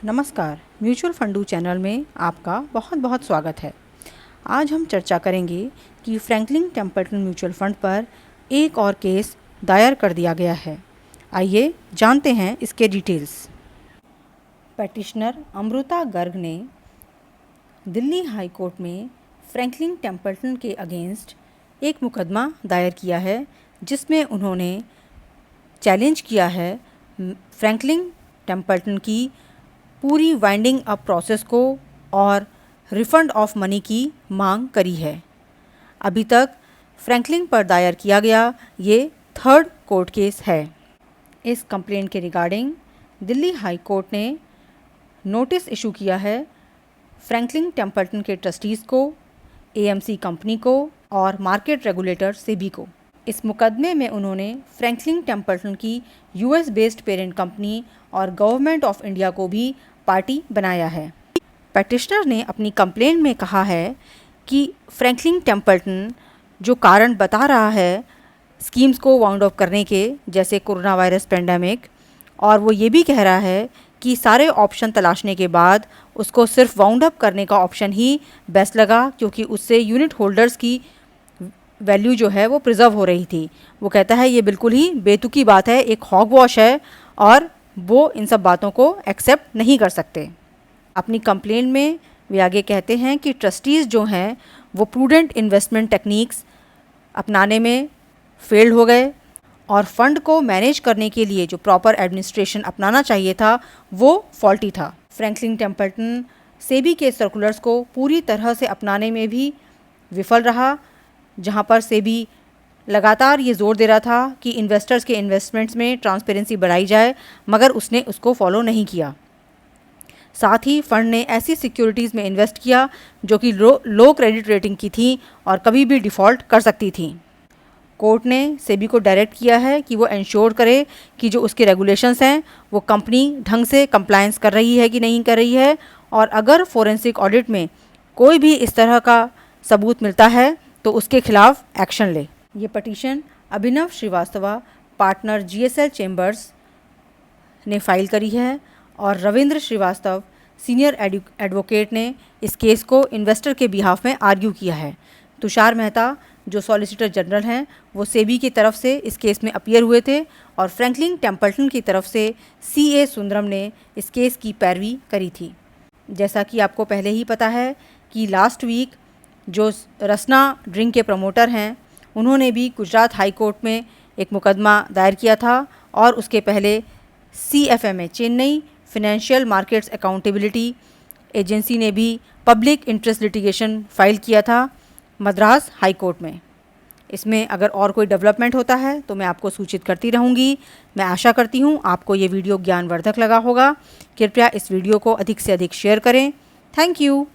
नमस्कार, mutual फंडू channel में आपका बहुत बहुत स्वागत है। आज हम चर्चा करेंगे कि फ्रैंकलिन टेम्पल्टन म्यूचुअल फंड पर एक और केस दायर कर दिया गया है। आइए जानते हैं इसके डिटेल्स। पेटिशनर अमृता गर्ग ने दिल्ली हाई कोर्ट में फ्रैंकलिन टेम्पल्टन के अगेंस्ट एक मुकदमा दायर किया है, जिसमें उन्होंने चैलेंज किया है फ्रैंकलिन टेम्पल्टन की पूरी वाइंडिंग अप प्रोसेस को और रिफंड ऑफ मनी की मांग करी है। अभी तक फ्रैंकलिन पर दायर किया गया ये थर्ड कोर्ट केस है। इस कंप्लेंट के रिगार्डिंग दिल्ली हाई कोर्ट ने नोटिस इशू किया है फ्रैंकलिन टेम्पल्टन के ट्रस्टीज़ को, एएमसी कंपनी को और मार्केट रेगुलेटर सेबी को। इस मुकदमे में उन्होंने फ्रैंकलिन टेम्पल्टन की यूएस बेस्ड पेरेंट कंपनी और गवर्नमेंट ऑफ इंडिया को भी पार्टी बनाया है। पेटिशनर ने अपनी कंप्लेंट में कहा है कि फ्रैंकलिन टेम्पल्टन जो कारण बता रहा है स्कीम्स को वाउंड अप करने के, जैसे कोरोना वायरस पेंडेमिक, और वो ये भी कह रहा है कि सारे ऑप्शन तलाशने के बाद उसको सिर्फ वाउंड अप करने का ऑप्शन ही बेस्ट लगा, क्योंकि उससे यूनिट होल्डर्स की वैल्यू जो है वो प्रिजर्व हो रही थी। वो कहता है ये बिल्कुल ही बेतुकी बात है, एक हॉग वॉश है और वो इन सब बातों को एक्सेप्ट नहीं कर सकते। अपनी कंप्लेंट में वे आगे कहते हैं कि ट्रस्टीज़ जो हैं वो प्रूडेंट इन्वेस्टमेंट टेक्निक्स अपनाने में फेल्ड हो गए और फंड को मैनेज करने के लिए जो प्रॉपर एडमिनिस्ट्रेशन अपनाना चाहिए था वो फॉल्टी था। फ्रैंकलिन टेम्पल्टन सेबी के सर्कुलर्स को पूरी तरह से अपनाने में भी विफल रहा, जहां पर सेबी लगातार ये जोर दे रहा था कि इन्वेस्टर्स के इन्वेस्टमेंट्स में ट्रांसपेरेंसी बढ़ाई जाए, मगर उसने उसको फॉलो नहीं किया। साथ ही फंड ने ऐसी सिक्योरिटीज़ में इन्वेस्ट किया जो कि लो क्रेडिट रेटिंग की थी और कभी भी डिफ़ॉल्ट कर सकती थी। कोर्ट ने सेबी को डायरेक्ट किया है कि वो इंश्योर करे कि जो उसके रेगुलेशंस हैं वो कंपनी ढंग से कंप्लायंस कर रही है कि नहीं कर रही है, और अगर फोरेंसिक ऑडिट में कोई भी इस तरह का सबूत मिलता है तो उसके खिलाफ एक्शन ले। ये पटिशन अभिनव श्रीवास्तवा पार्टनर जीएसएल चेम्बर्स ने फाइल करी है और रविंद्र श्रीवास्तव सीनियर एडवोकेट ने इस केस को इन्वेस्टर के बिहाफ में आर्ग्यू किया है। तुषार मेहता जो सॉलिसिटर जनरल हैं वो सेबी की तरफ से इस केस में अपीयर हुए थे और फ्रैंकलिन टेम्पल्टन की तरफ से सीए सुंदरम ने इस केस की पैरवी करी थी। जैसा कि आपको पहले ही पता है कि लास्ट वीक जो रसना ड्रिंक के प्रमोटर हैं उन्होंने भी गुजरात हाई कोर्ट में एक मुकदमा दायर किया था, और उसके पहले CFMA Chennai financial markets accountability agency ने भी पब्लिक इंटरेस्ट लिटिगेशन फाइल किया था मद्रास हाई कोर्ट में। इसमें अगर और कोई डेवलपमेंट होता है तो मैं आपको सूचित करती रहूँगी। मैं आशा करती हूँ आपको ये वीडियो ज्ञानवर्धक लगा होगा। कृपया इस वीडियो को अधिक से अधिक शेयर करें। Thank you.